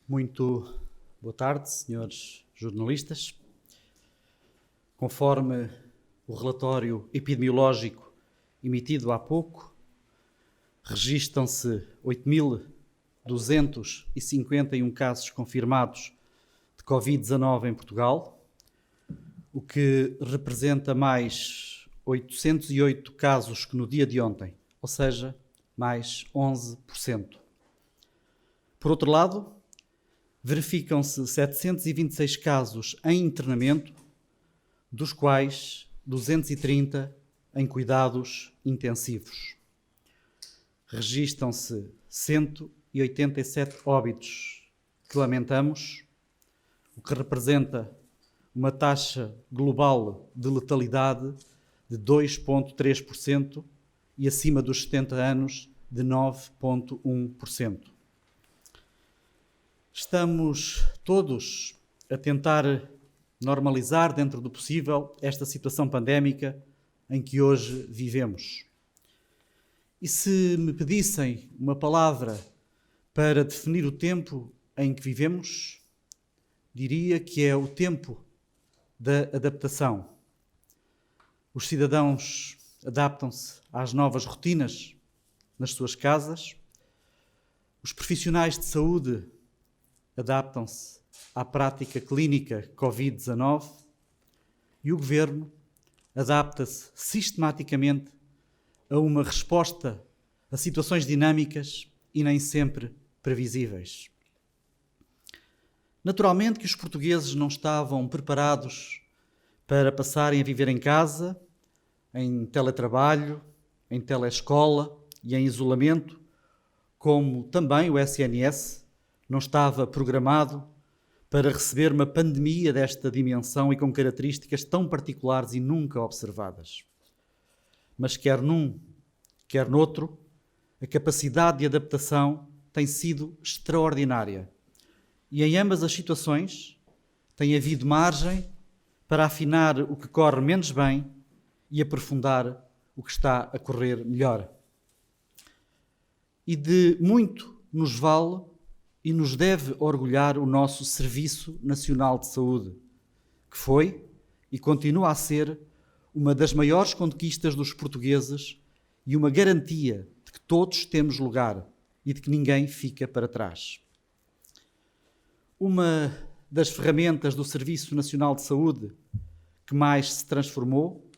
Muito boa tarde, senhores jornalistas. Conforme o relatório epidemiológico emitido há pouco, registam-se 8.251 casos confirmados de Covid-19 em Portugal, o que representa mais 808 casos que no dia de ontem, ou seja, mais 11%. Por outro lado, verificam-se 726 casos em internamento, dos quais 230 em cuidados intensivos. Registam-se 187 óbitos que lamentamos, o que representa uma taxa global de letalidade de 2,3% e acima dos 70 anos de 9,1%. Estamos todos a tentar normalizar, dentro do possível, esta situação pandémica em que hoje vivemos. E se me pedissem uma palavra para definir o tempo em que vivemos, diria que é o tempo da adaptação. Os cidadãos adaptam-se às novas rotinas nas suas casas, os profissionais de saúde adaptam-se à prática clínica Covid-19 e o Governo adapta-se sistematicamente a uma resposta a situações dinâmicas e nem sempre previsíveis. Naturalmente que os portugueses não estavam preparados para passarem a viver em casa, em teletrabalho, em teleescola e em isolamento, como também o SNS não estava programado para receber uma pandemia desta dimensão e com características tão particulares e nunca observadas. Mas quer num, quer noutro, a capacidade de adaptação tem sido extraordinária. E em ambas as situações tem havido margem para afinar o que corre menos bem e aprofundar o que está a correr melhor. E de muito nos vale e nos deve orgulhar o nosso Serviço Nacional de Saúde, que foi e continua a ser uma das maiores conquistas dos portugueses e uma garantia de que todos temos lugar e de que ninguém fica para trás. Uma das ferramentas do Serviço Nacional de Saúde que mais se transformou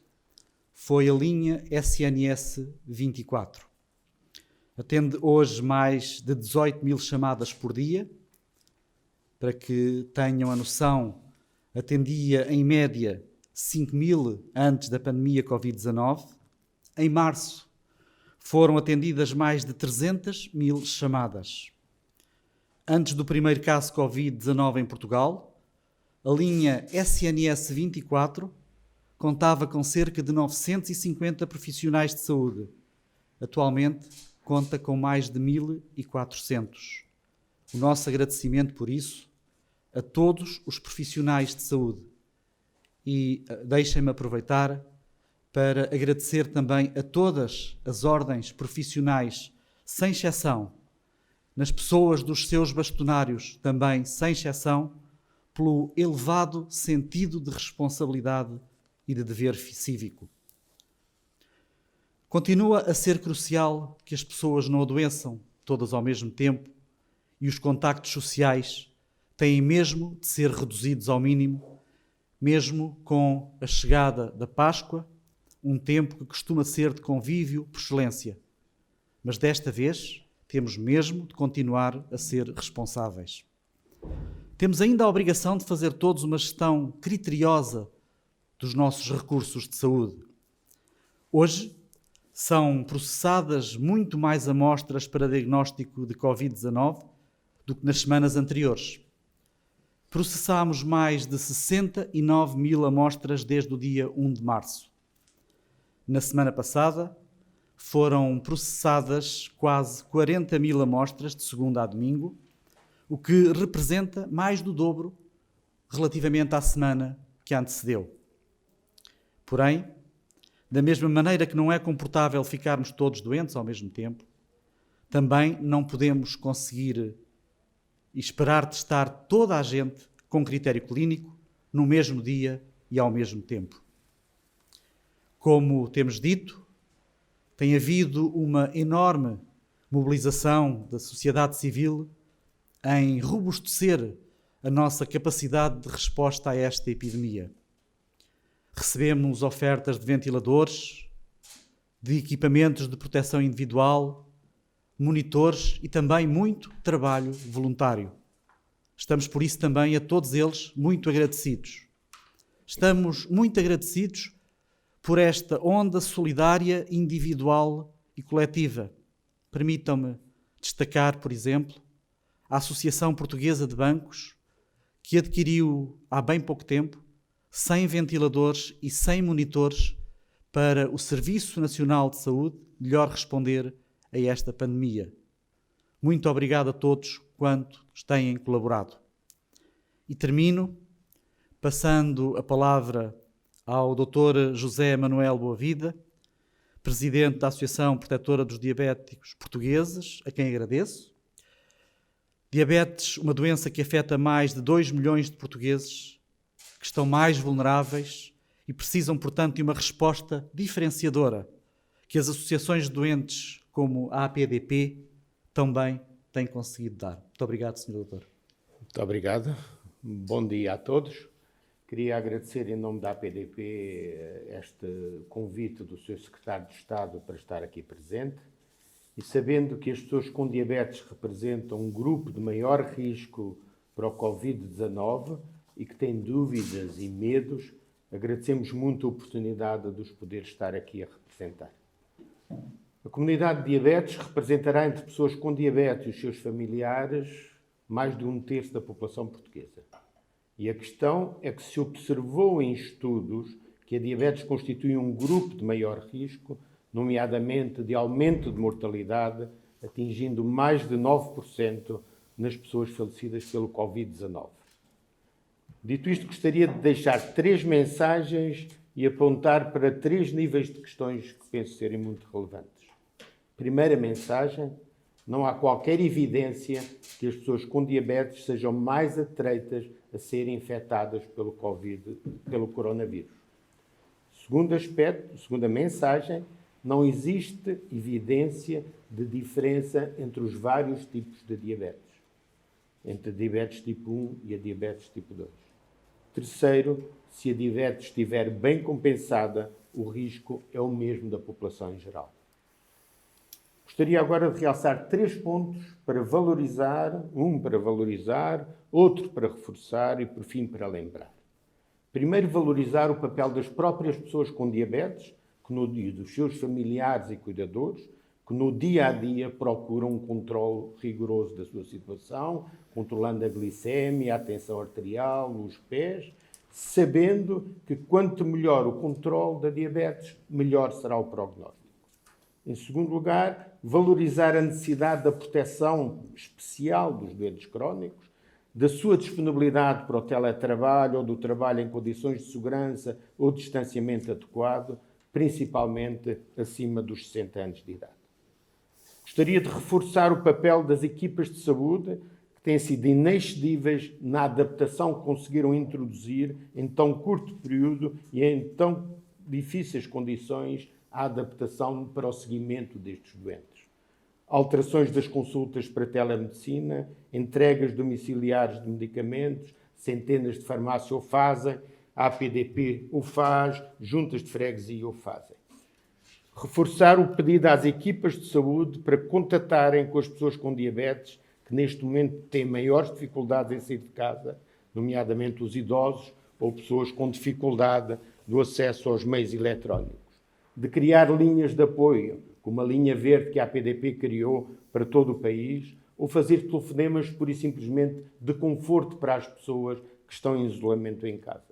foi a linha SNS 24. Atende hoje mais de 18 mil chamadas por dia. Para que tenham a noção, atendia em média 5 mil antes da pandemia Covid-19. Em março foram atendidas mais de 300 mil chamadas. Antes do primeiro caso Covid-19 em Portugal, a linha SNS 24 contava com cerca de 950 profissionais de saúde. Atualmente, conta com mais de 1.400. O nosso agradecimento por isso a todos os profissionais de saúde. E deixem-me aproveitar para agradecer também a todas as ordens profissionais, sem exceção, nas pessoas dos seus bastonários, também sem exceção, pelo elevado sentido de responsabilidade e de dever cívico. Continua a ser crucial que as pessoas não adoeçam todas ao mesmo tempo e os contactos sociais têm mesmo de ser reduzidos ao mínimo, mesmo com a chegada da Páscoa, um tempo que costuma ser de convívio por excelência. Mas desta vez temos mesmo de continuar a ser responsáveis. Temos ainda a obrigação de fazer todos uma gestão criteriosa dos nossos recursos de saúde. Hoje, são processadas muito mais amostras para diagnóstico de Covid-19 do que nas semanas anteriores. Processámos mais de 69 mil amostras desde o dia 1 de março. Na semana passada, foram processadas quase 40 mil amostras de segunda a domingo, o que representa mais do dobro relativamente à semana que antecedeu. Porém, da mesma maneira que não é comportável ficarmos todos doentes ao mesmo tempo, também não podemos conseguir e esperar testar toda a gente com critério clínico no mesmo dia e ao mesmo tempo. Como temos dito, tem havido uma enorme mobilização da sociedade civil em robustecer a nossa capacidade de resposta a esta epidemia. Recebemos ofertas de ventiladores, de equipamentos de proteção individual, monitores e também muito trabalho voluntário. Estamos, por isso, também a todos eles muito agradecidos. Estamos muito agradecidos por esta onda solidária, individual e coletiva. Permitam-me destacar, por exemplo, a Associação Portuguesa de Bancos, que adquiriu há bem pouco tempo 100 ventiladores e 100 monitores para o Serviço Nacional de Saúde melhor responder a esta pandemia. Muito obrigado a todos quantos têm colaborado. E termino passando a palavra ao Dr. José Manuel Boavida, Presidente da Associação Protetora dos Diabéticos Portugueses, a quem agradeço. Diabetes, uma doença que afeta mais de 2 milhões de portugueses, que estão mais vulneráveis e precisam, portanto, de uma resposta diferenciadora, que as associações de doentes como a APDP também têm conseguido dar. Muito obrigado, Sr. Doutor. Muito obrigado. Bom dia a todos. Queria agradecer em nome da APDP este convite do Sr. Secretário de Estado para estar aqui presente e sabendo que as pessoas com diabetes representam um grupo de maior risco para o Covid-19 e que têm dúvidas e medos, agradecemos muito a oportunidade de os poder estar aqui a representar. A comunidade de diabetes representará entre pessoas com diabetes e os seus familiares mais de 1/3 da população portuguesa. E a questão é que se observou em estudos que a diabetes constitui um grupo de maior risco, nomeadamente de aumento de mortalidade, atingindo mais de 9% nas pessoas falecidas pelo Covid-19. Dito isto, gostaria de deixar 3 mensagens e apontar para 3 níveis de questões que penso serem muito relevantes. Primeira mensagem: não há qualquer evidência que as pessoas com diabetes sejam mais atreitas a serem infectadas pelo coronavírus. Segundo aspecto, segunda mensagem: não existe evidência de diferença entre os vários tipos de diabetes, entre a diabetes tipo 1 e a diabetes tipo 2. Terceiro, se a diabetes estiver bem compensada, o risco é o mesmo da população em geral. Gostaria agora de realçar 3 pontos para valorizar, um para valorizar, outro para reforçar e, por fim, para lembrar. Primeiro, valorizar o papel das próprias pessoas com diabetes e dos seus familiares e cuidadores, que no dia-a-dia procuram um controle rigoroso da sua situação, controlando a glicémia, a tensão arterial, os pés, sabendo que quanto melhor o controle da diabetes, melhor será o prognóstico. Em segundo lugar, valorizar a necessidade da proteção especial dos doentes crónicos, da sua disponibilidade para o teletrabalho ou do trabalho em condições de segurança ou distanciamento adequado, principalmente acima dos 60 anos de idade. Gostaria de reforçar o papel das equipas de saúde, que têm sido inexcedíveis na adaptação que conseguiram introduzir em tão curto período e em tão difíceis condições a adaptação para o seguimento destes doentes. Alterações das consultas para telemedicina, entregas domiciliares de medicamentos, centenas de farmácias o fazem, a APDP o faz, juntas de freguesia o fazem. Reforçar o pedido às equipas de saúde para contatarem com as pessoas com diabetes que neste momento têm maiores dificuldades em sair de casa, nomeadamente os idosos ou pessoas com dificuldade do acesso aos meios eletrónicos. De criar linhas de apoio, como a linha verde que a APDP criou para todo o país, ou fazer telefonemas pura e simplesmente de conforto para as pessoas que estão em isolamento em casa.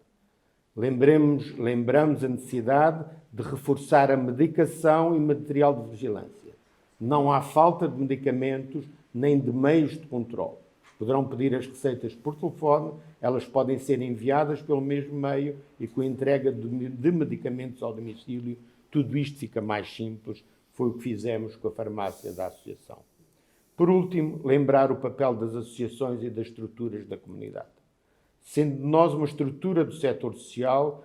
Lembramos a necessidade de reforçar a medicação e material de vigilância. Não há falta de medicamentos nem de meios de controle. Poderão pedir as receitas por telefone, elas podem ser enviadas pelo mesmo meio e com a entrega de medicamentos ao domicílio, tudo isto fica mais simples. Foi o que fizemos com a farmácia da associação. Por último, lembrar o papel das associações e das estruturas da comunidade. Sendo nós uma estrutura do setor social,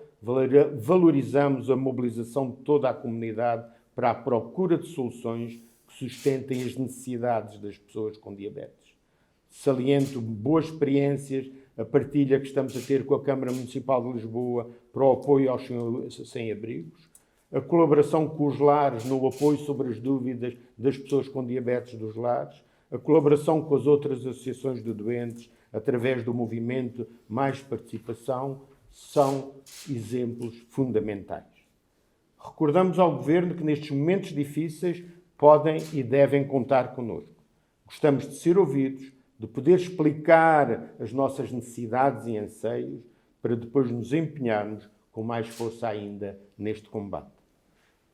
valorizamos a mobilização de toda a comunidade para a procura de soluções que sustentem as necessidades das pessoas com diabetes. Saliento boas experiências, a partilha que estamos a ter com a Câmara Municipal de Lisboa para o apoio aos sem-abrigos, a colaboração com os lares no apoio sobre as dúvidas das pessoas com diabetes dos lares, a colaboração com as outras associações de doentes através do movimento Mais Participação, são exemplos fundamentais. Recordamos ao Governo que nestes momentos difíceis podem e devem contar connosco. Gostamos de ser ouvidos, de poder explicar as nossas necessidades e anseios para depois nos empenharmos com mais força ainda neste combate.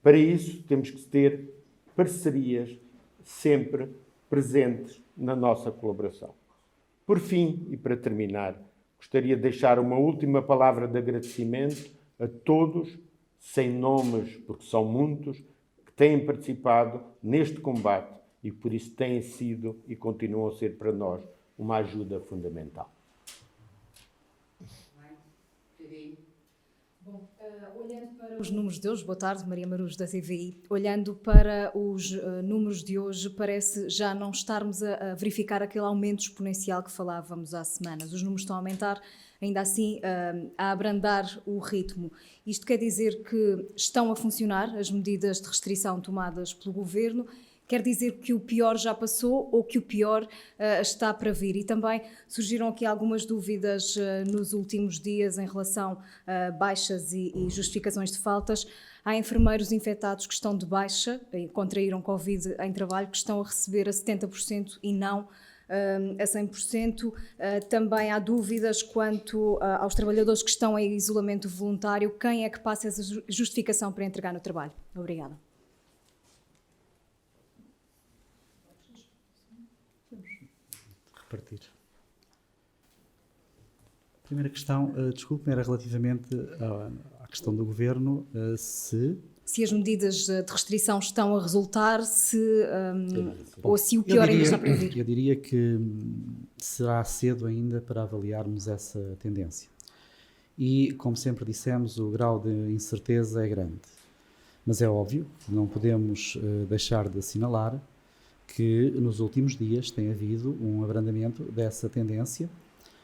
Para isso, temos que ter parcerias sempre presentes na nossa colaboração. Por fim, e para terminar, gostaria de deixar uma última palavra de agradecimento a todos, sem nomes, porque são muitos, que têm participado neste combate e por isso têm sido e continuam a ser para nós uma ajuda fundamental. Bom, olhando para os números de hoje, boa tarde, Maria Marujo da TVI. Olhando para os números de hoje, parece já não estarmos a verificar aquele aumento exponencial que falávamos há semanas. Os números estão a aumentar, ainda assim a abrandar o ritmo. Isto quer dizer que estão a funcionar as medidas de restrição tomadas pelo Governo? Quer dizer que o pior já passou ou que o pior está para vir? E também surgiram aqui algumas dúvidas nos últimos dias em relação a baixas e justificações de faltas. Há enfermeiros infectados que estão de baixa, contraíram Covid em trabalho, que estão a receber a 70% e não a 100%. Também há dúvidas quanto aos trabalhadores que estão em isolamento voluntário. Quem é que passa essa justificação para entregar no trabalho? Obrigada. Repartir. A primeira questão, desculpe-me, era relativamente à questão do Governo, se as medidas de restrição estão a resultar, ou se o pior ainda está para vir. Eu diria que será cedo ainda para avaliarmos essa tendência. E, como sempre dissemos, o grau de incerteza é grande. Mas é óbvio, não podemos deixar de assinalar que nos últimos dias tem havido um abrandamento dessa tendência,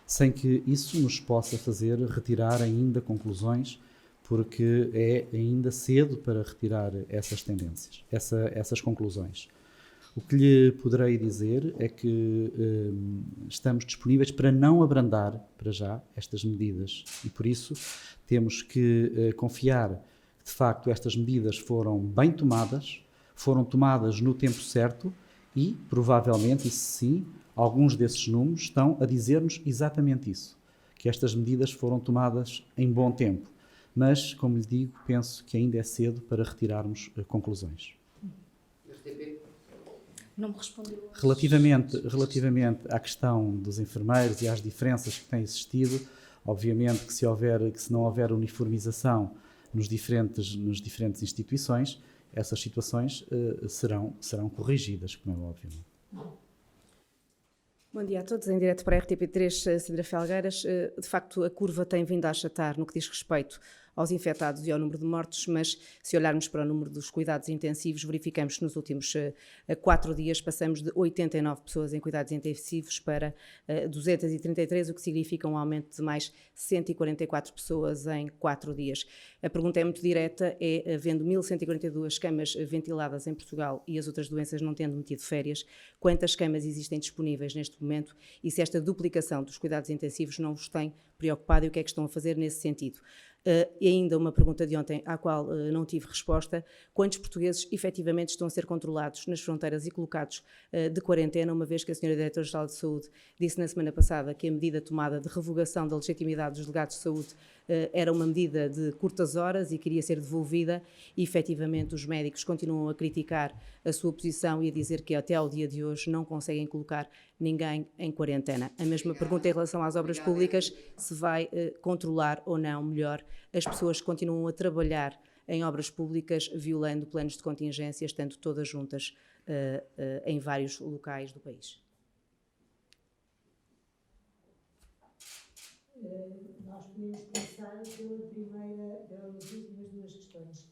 sem que isso nos possa fazer retirar ainda conclusões, porque é ainda cedo para retirar essas tendências, essas conclusões. O que lhe poderei dizer é que estamos disponíveis para não abrandar, para já, estas medidas e, por isso, temos que confiar que, de facto, estas medidas foram bem tomadas, foram tomadas no tempo certo. E, provavelmente, isso sim, alguns desses números estão a dizer-nos exatamente isso, que estas medidas foram tomadas em bom tempo. Mas, como lhe digo, penso que ainda é cedo para retirarmos conclusões. Não me respondeu. Relativamente à questão dos enfermeiros e às diferenças que têm existido, obviamente que se não houver uniformização nas diferentes instituições, essas situações serão corrigidas, como é óbvio. Bom dia a todos. Em direto para a RTP3, Sandra Felgueiras. De facto, a curva tem vindo a achatar no que diz respeito aos infectados e ao número de mortos, mas se olharmos para o número dos cuidados intensivos, verificamos que nos últimos 4 dias passamos de 89 pessoas em cuidados intensivos para 233, o que significa um aumento de mais 144 pessoas em 4 dias. A pergunta é muito direta, havendo 1.142 camas ventiladas em Portugal e as outras doenças não tendo metido férias, quantas camas existem disponíveis neste momento e se esta duplicação dos cuidados intensivos não vos tem preocupado e o que é que estão a fazer nesse sentido? E ainda uma pergunta de ontem à qual não tive resposta: quantos portugueses efetivamente estão a ser controlados nas fronteiras e colocados de quarentena, uma vez que a Sra. Diretora-Geral de Saúde disse na semana passada que a medida tomada de revogação da legitimidade dos delegados de saúde era uma medida de curtas horas e queria ser devolvida, e efetivamente os médicos continuam a criticar a sua posição e a dizer que até ao dia de hoje não conseguem colocar ninguém em quarentena. A mesma pergunta em relação às obras públicas, se vai controlar ou não melhor as pessoas que continuam a trabalhar em obras públicas, violando planos de contingência, estando todas juntas em vários locais do país. Nós podemos começar pelas últimas duas questões.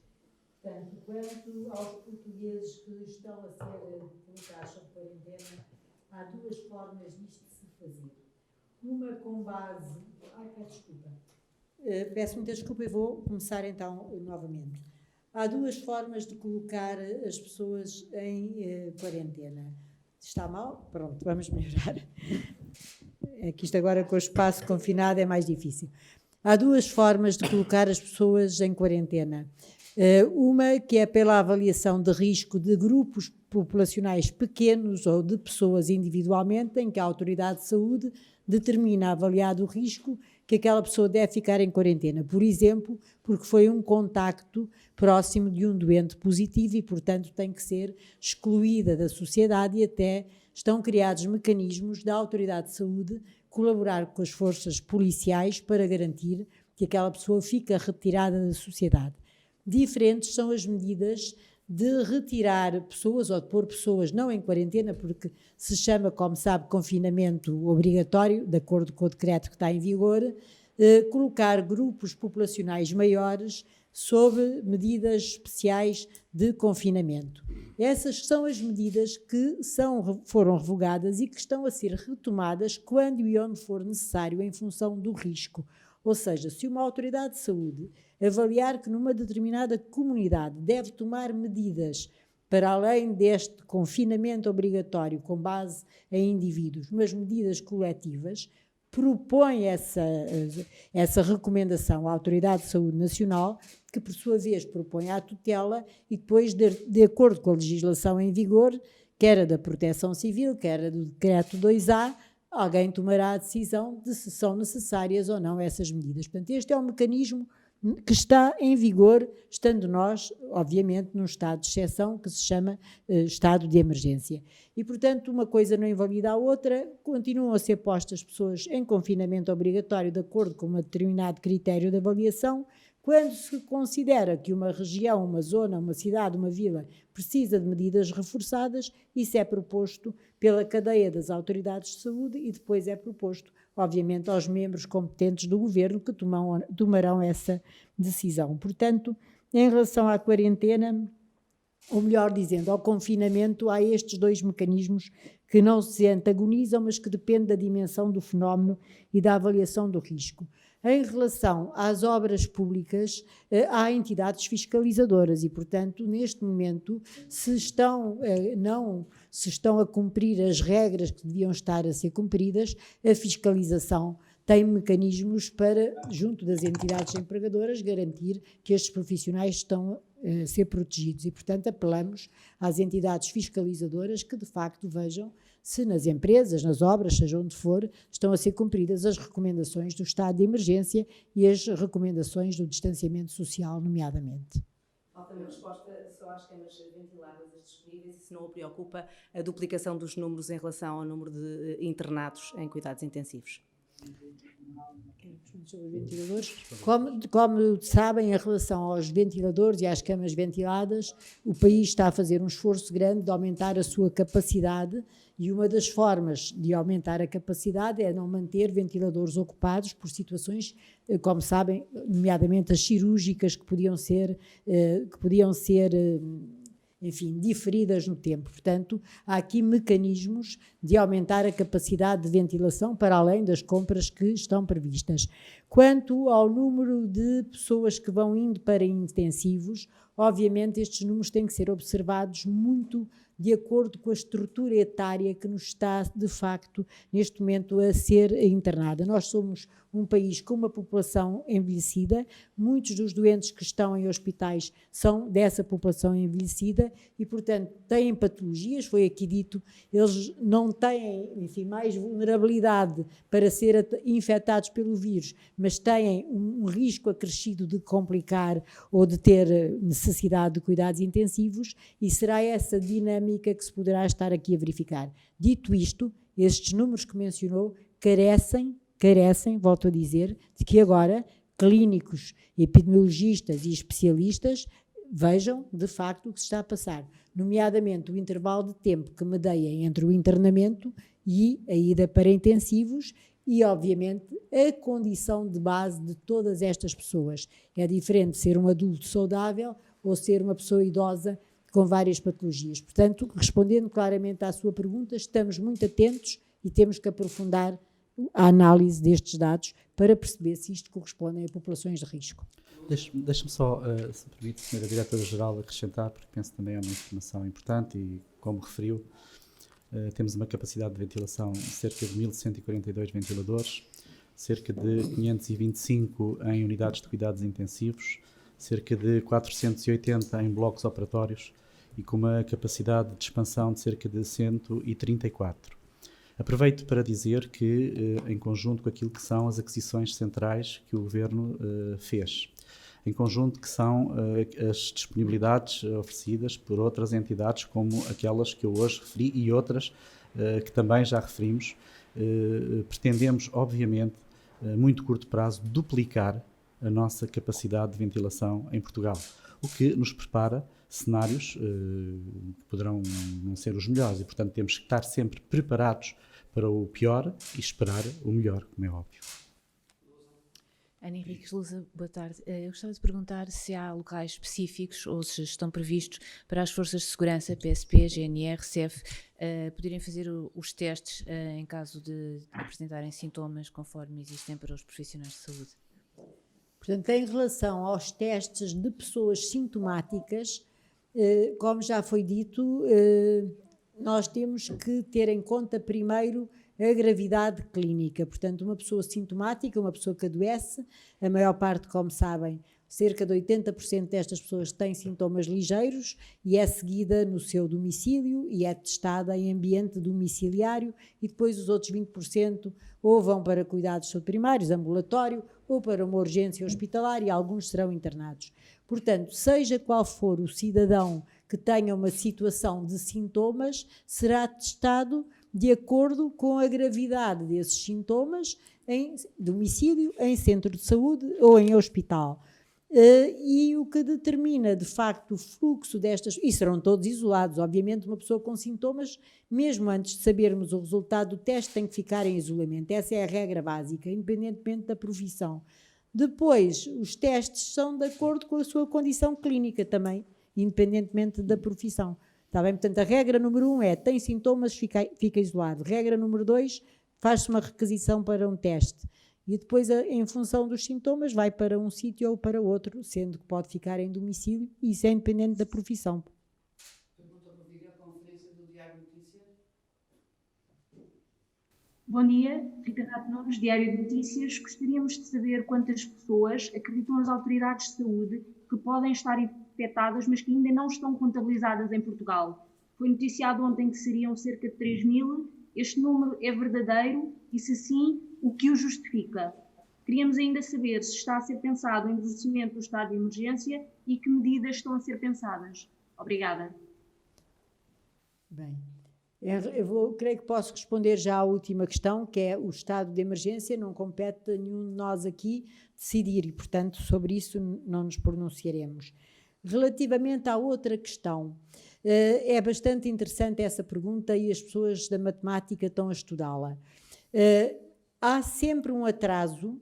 Portanto, quanto aos portugueses que estão a ser colocados sob quarentena, há duas formas disto de se fazer. Uma com base... peço muita desculpa e vou começar então novamente. Há duas formas de colocar as pessoas em quarentena. Está mal? Pronto, vamos melhorar. É que isto agora com o espaço confinado é mais difícil. Há duas formas de colocar as pessoas em quarentena. Uma que é pela avaliação de risco de grupos populacionais pequenos ou de pessoas individualmente, em que a autoridade de saúde determina, avaliado o risco, que aquela pessoa deve ficar em quarentena. Por exemplo, porque foi um contacto próximo de um doente positivo e, portanto, tem que ser excluída da sociedade, e até estão criados mecanismos da autoridade de saúde colaborar com as forças policiais para garantir que aquela pessoa fica retirada da sociedade. Diferentes são as medidas de retirar pessoas ou de pôr pessoas não em quarentena, porque se chama, como sabe, confinamento obrigatório, de acordo com o decreto que está em vigor, colocar grupos populacionais maiores sob medidas especiais de confinamento. Essas são as medidas que foram revogadas e que estão a ser retomadas quando e onde for necessário em função do risco. Ou seja, se uma autoridade de saúde avaliar que numa determinada comunidade deve tomar medidas para além deste confinamento obrigatório com base em indivíduos, mas medidas coletivas, propõe essa recomendação à Autoridade de Saúde Nacional, que por sua vez propõe à tutela e depois, de acordo com a legislação em vigor, quer a da Proteção Civil, quer a do Decreto 2A, alguém tomará a decisão de se são necessárias ou não essas medidas. Portanto, este é um mecanismo que está em vigor, estando nós, obviamente, num estado de exceção que se chama estado de emergência. E, portanto, uma coisa não invalida a outra, continuam a ser postas pessoas em confinamento obrigatório de acordo com um determinado critério de avaliação, quando se considera que uma região, uma zona, uma cidade, uma vila precisa de medidas reforçadas, isso é proposto pela cadeia das autoridades de saúde e depois é proposto, obviamente, aos membros competentes do governo que tomarão essa decisão. Portanto, em relação à quarentena, ou melhor dizendo, ao confinamento, há estes dois mecanismos que não se antagonizam, mas que dependem da dimensão do fenómeno e da avaliação do risco. Em relação às obras públicas, há entidades fiscalizadoras e, portanto, neste momento, se estão a cumprir as regras que deviam estar a ser cumpridas, a fiscalização tem mecanismos para, junto das entidades empregadoras, garantir que estes profissionais estão a ser protegidos e, portanto, apelamos às entidades fiscalizadoras que, de facto, vejam se nas empresas, nas obras, seja onde for, estão a ser cumpridas as recomendações do estado de emergência e as recomendações do distanciamento social, nomeadamente. Falta uma resposta só às camas ventiladas disponíveis e se não o preocupa a duplicação dos números em relação ao número de internados em cuidados intensivos. Sobre os ventiladores. Como sabem, em relação aos ventiladores e às camas ventiladas, o país está a fazer um esforço grande de aumentar a sua capacidade e uma das formas de aumentar a capacidade é não manter ventiladores ocupados por situações, como sabem, nomeadamente as cirúrgicas que podiam ser enfim, diferidas no tempo. Portanto, há aqui mecanismos de aumentar a capacidade de ventilação para além das compras que estão previstas. Quanto ao número de pessoas que vão indo para intensivos, obviamente estes números têm que ser observados muito de acordo com a estrutura etária que nos está, de facto, neste momento a ser internada. Nós somos um país com uma população envelhecida, muitos dos doentes que estão em hospitais são dessa população envelhecida e, portanto, têm patologias, foi aqui dito, eles não têm, enfim, mais vulnerabilidade para ser infectados pelo vírus, mas têm um risco acrescido de complicar ou de ter necessidade de cuidados intensivos e será essa dinâmica que se poderá estar aqui a verificar. Dito isto, estes números que mencionou carecem, volto a dizer, de que agora, clínicos, epidemiologistas e especialistas vejam de facto o que se está a passar, nomeadamente o intervalo de tempo que medeia entre o internamento e a ida para intensivos e, obviamente, a condição de base de todas estas pessoas. É diferente ser um adulto saudável ou ser uma pessoa idosa com várias patologias. Portanto, respondendo claramente à sua pergunta, estamos muito atentos e temos que aprofundar a análise destes dados para perceber se isto corresponde a populações de risco. Deixe-me só, se me permite, Sra. Diretora-Geral, acrescentar, porque penso também é uma informação importante e, como referiu, temos uma capacidade de ventilação de cerca de 1.142 ventiladores, cerca de 525 em unidades de cuidados intensivos, cerca de 480 em blocos operatórios e com uma capacidade de expansão de cerca de 134. Aproveito para dizer que, em conjunto com aquilo que são as aquisições centrais que o Governo fez, em conjunto que são as disponibilidades oferecidas por outras entidades, como aquelas que eu hoje referi e outras que também já referimos, pretendemos, obviamente, a muito curto prazo, duplicar a nossa capacidade de ventilação em Portugal, o que nos prepara cenários que poderão não ser os melhores e, portanto, temos que estar sempre preparados para o pior e esperar o melhor, como é óbvio. Ana Henriques Lusa, boa tarde. Eu gostava de perguntar se há locais específicos ou se estão previstos para as forças de segurança, PSP, GNR, CEF, poderem fazer os testes em caso de apresentarem sintomas conforme existem para os profissionais de saúde. Portanto, em relação aos testes de pessoas sintomáticas, como já foi dito, nós temos que ter em conta primeiro a gravidade clínica. Portanto, uma pessoa sintomática, uma pessoa que adoece, a maior parte, como sabem, cerca de 80% destas pessoas têm sintomas ligeiros e é seguida no seu domicílio e é testada em ambiente domiciliário e depois os outros 20% ou vão para cuidados de saúde primários, ambulatório, ou para uma urgência hospitalar e alguns serão internados. Portanto, seja qual for o cidadão que tenha uma situação de sintomas, será testado de acordo com a gravidade desses sintomas em domicílio, em centro de saúde ou em hospital. E o que determina, de facto, o fluxo destas... E serão todos isolados. Obviamente, uma pessoa com sintomas, mesmo antes de sabermos o resultado do teste, tem que ficar em isolamento. Essa é a regra básica, independentemente da profissão. Depois, os testes são de acordo com a sua condição clínica também, independentemente da profissão. Está bem? Portanto, a regra número 1 é, tem sintomas, fica isolado. Regra número 2, faz-se uma requisição para um teste. E depois, em função dos sintomas, vai para um sítio ou para outro, sendo que pode ficar em domicílio, e isso é independente da profissão. Pergunta para a videoconferência do Diário Notícias. Bom dia, Rita Rato Nunes, Diário de Notícias. Gostaríamos de saber quantas pessoas acreditam as autoridades de saúde que podem estar infectadas, mas que ainda não estão contabilizadas em Portugal. Foi noticiado ontem que seriam cerca de 3.000. Este número é verdadeiro e, se sim, o que o justifica? Queríamos ainda saber se está a ser pensado em endurecimento do estado de emergência e que medidas estão a ser pensadas. Obrigada. Bem, creio que posso responder já à última questão, que é o estado de emergência, não compete a nenhum de nós aqui decidir e, portanto, sobre isso não nos pronunciaremos. Relativamente à outra questão, é bastante interessante essa pergunta e as pessoas da matemática estão a estudá-la. Há sempre um atraso,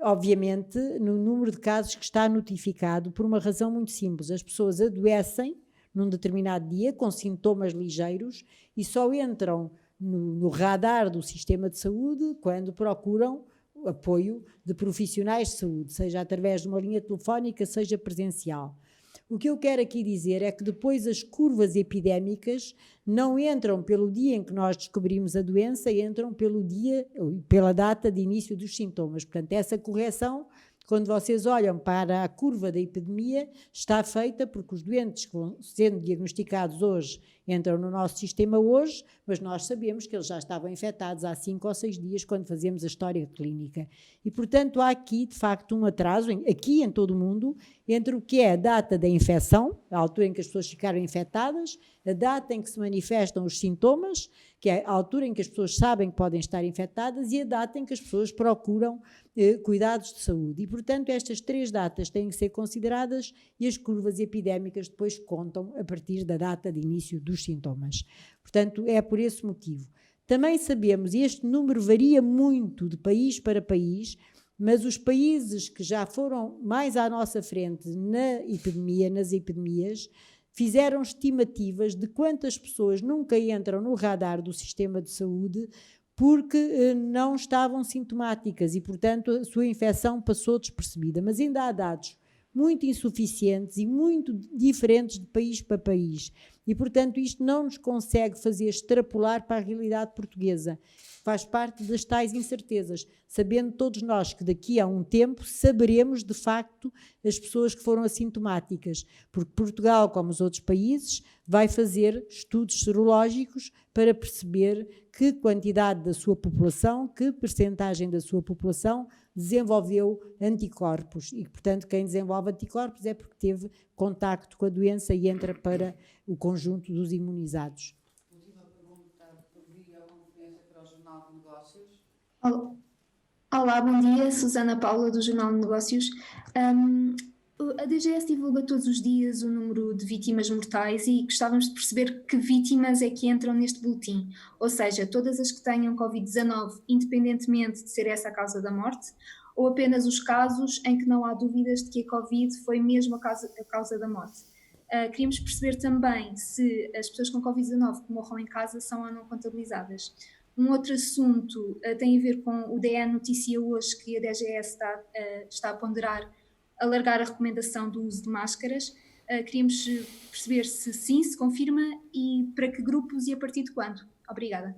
obviamente, no número de casos que está notificado por uma razão muito simples. As pessoas adoecem num determinado dia com sintomas ligeiros e só entram no radar do sistema de saúde quando procuram apoio de profissionais de saúde, seja através de uma linha telefónica, seja presencial. O que eu quero aqui dizer é que depois as curvas epidémicas não entram pelo dia em que nós descobrimos a doença, entram pela data de início dos sintomas. Portanto, essa correção, quando vocês olham para a curva da epidemia, está feita porque os doentes que vão sendo diagnosticados hoje entram no nosso sistema hoje, mas nós sabemos que eles já estavam infectados há 5 ou 6 dias quando fazemos a história clínica. E, portanto, há aqui, de facto, um atraso, aqui em todo o mundo, entre o que é a data da infecção, a altura em que as pessoas ficaram infectadas, a data em que se manifestam os sintomas, que é a altura em que as pessoas sabem que podem estar infectadas, e a data em que as pessoas procuram cuidados de saúde. E, portanto, estas 3 datas têm que ser consideradas e as curvas epidémicas depois contam a partir da data de início dos sintomas. Portanto, é por esse motivo. Também sabemos, e este número varia muito de país para país, mas os países que já foram mais à nossa frente nas epidemias, fizeram estimativas de quantas pessoas nunca entram no radar do sistema de saúde porque não estavam sintomáticas e, portanto, a sua infecção passou despercebida. Mas ainda há dados muito insuficientes e muito diferentes de país para país. E, portanto, isto não nos consegue fazer extrapolar para a realidade portuguesa. Faz parte das tais incertezas, sabendo todos nós que daqui a um tempo saberemos, de facto, as pessoas que foram assintomáticas, porque Portugal, como os outros países, vai fazer estudos serológicos para perceber que quantidade da sua população, que percentagem da sua população desenvolveu anticorpos e, portanto, quem desenvolve anticorpos é porque teve contacto com a doença e entra para o conjunto dos imunizados. Última pergunta, ouvi a conferência para o Jornal de Negócios. Olá, bom dia, Susana Paula do Jornal de Negócios. A DGS divulga todos os dias o número de vítimas mortais e gostávamos de perceber que vítimas é que entram neste boletim, ou seja, todas as que tenham Covid-19, independentemente de ser essa a causa da morte, ou apenas os casos em que não há dúvidas de que a Covid foi mesmo a causa da morte. Queríamos perceber também se as pessoas com Covid-19 que morram em casa são ou não contabilizadas. Um outro assunto tem a ver com o DN noticia hoje que a DGS está a ponderar alargar a recomendação do uso de máscaras. Queríamos perceber se sim, se confirma e para que grupos e a partir de quando. Obrigada.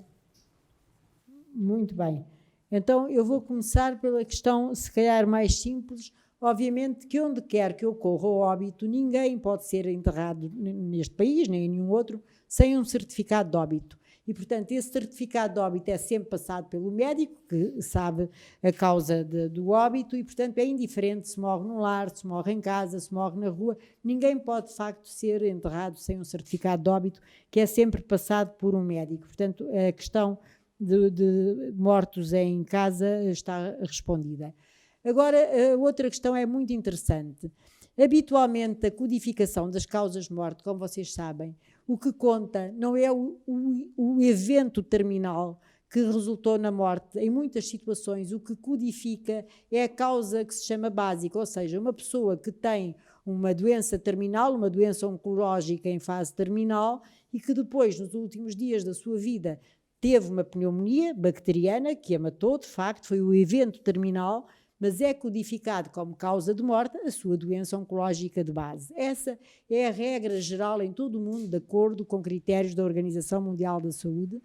Muito bem. Então eu vou começar pela questão, se calhar mais simples. Obviamente que onde quer que ocorra o óbito, ninguém pode ser enterrado neste país, nem em nenhum outro, sem um certificado de óbito. E, portanto, esse certificado de óbito é sempre passado pelo médico, que sabe a causa do óbito, e, portanto, é indiferente se morre num lar, se morre em casa, se morre na rua. Ninguém pode, de facto, ser enterrado sem um certificado de óbito, que é sempre passado por um médico. Portanto, a questão de mortos em casa está respondida. Agora, a outra questão é muito interessante. Habitualmente, a codificação das causas de morte, como vocês sabem, o que conta não é o evento terminal que resultou na morte. Em muitas situações, o que codifica é a causa que se chama básica, ou seja, uma pessoa que tem uma doença terminal, uma doença oncológica em fase terminal e que depois, nos últimos dias da sua vida, teve uma pneumonia bacteriana que a matou, de facto, foi o evento terminal, mas é codificado como causa de morte a sua doença oncológica de base. Essa é a regra geral em todo o mundo, de acordo com critérios da Organização Mundial da Saúde,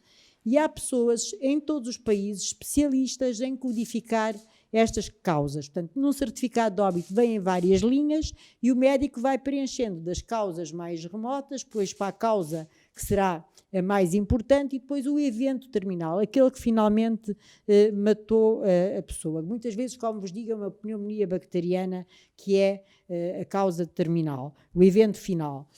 e há pessoas em todos os países especialistas em codificar estas causas. Portanto, num certificado de óbito vêm várias linhas e o médico vai preenchendo das causas mais remotas, depois para a causa que será a mais importante e depois o evento terminal, aquele que finalmente matou a pessoa. Muitas vezes, como vos digo, é uma pneumonia bacteriana que é a causa terminal, o evento final.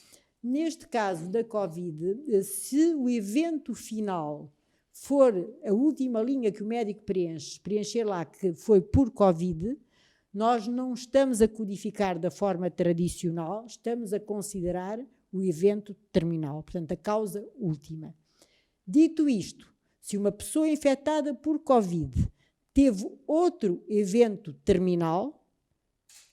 Neste caso da Covid, se o evento final for a última linha que o médico preencher lá que foi por Covid, nós não estamos a codificar da forma tradicional, estamos a considerar o evento terminal, portanto, a causa última. Dito isto, se uma pessoa infectada por Covid teve outro evento terminal,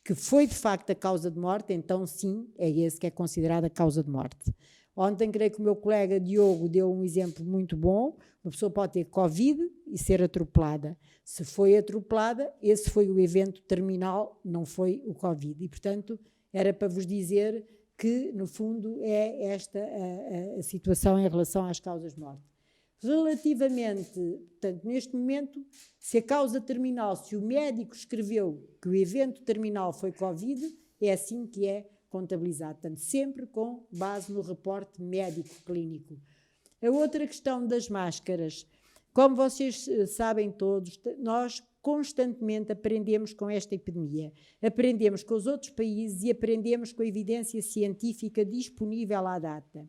que foi de facto a causa de morte, então sim, é esse que é considerado a causa de morte. Ontem, creio que o meu colega Diogo deu um exemplo muito bom. Uma pessoa pode ter Covid e ser atropelada. Se foi atropelada, esse foi o evento terminal, não foi o Covid. E, portanto, era para vos dizer que, no fundo, é esta a situação em relação às causas de morte. Relativamente, portanto, neste momento, se a causa terminal, se o médico escreveu que o evento terminal foi Covid, é assim que é contabilizado. Portanto, sempre com base no reporte médico-clínico. A outra questão das máscaras. Como vocês sabem todos, nós constantemente aprendemos com esta epidemia. Aprendemos com os outros países e aprendemos com a evidência científica disponível à data.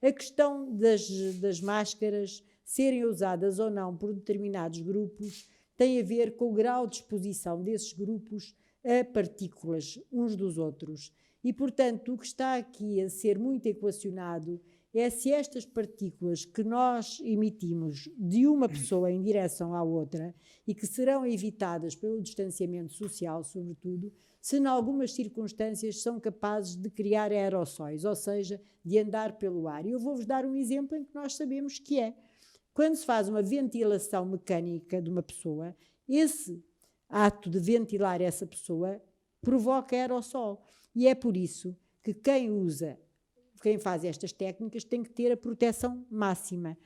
A questão das máscaras serem usadas ou não por determinados grupos tem a ver com o grau de exposição desses grupos a partículas uns dos outros. E, portanto, o que está aqui a ser muito equacionado é se estas partículas que nós emitimos de uma pessoa em direção à outra e que serão evitadas pelo distanciamento social, sobretudo, se em algumas circunstâncias são capazes de criar aerossóis, ou seja, de andar pelo ar. E eu vou-vos dar um exemplo em que nós sabemos que é. Quando se faz uma ventilação mecânica de uma pessoa, esse ato de ventilar essa pessoa provoca aerossol. E é por isso que quem faz estas técnicas tem que ter a proteção máxima,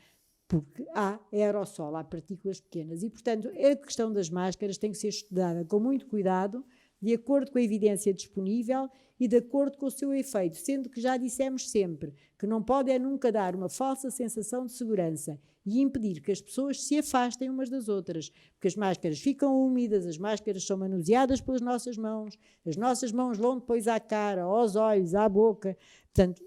porque há aerossol, há partículas pequenas. E, portanto, a questão das máscaras tem que ser estudada com muito cuidado, de acordo com a evidência disponível e de acordo com o seu efeito, sendo que já dissemos sempre que não pode nunca dar uma falsa sensação de segurança e impedir que as pessoas se afastem umas das outras, porque as máscaras ficam úmidas, as máscaras são manuseadas pelas nossas mãos, as nossas mãos vão depois à cara, aos olhos, à boca. Portanto,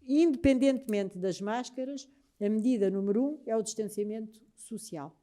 independentemente das máscaras, a medida número 1 é o distanciamento social.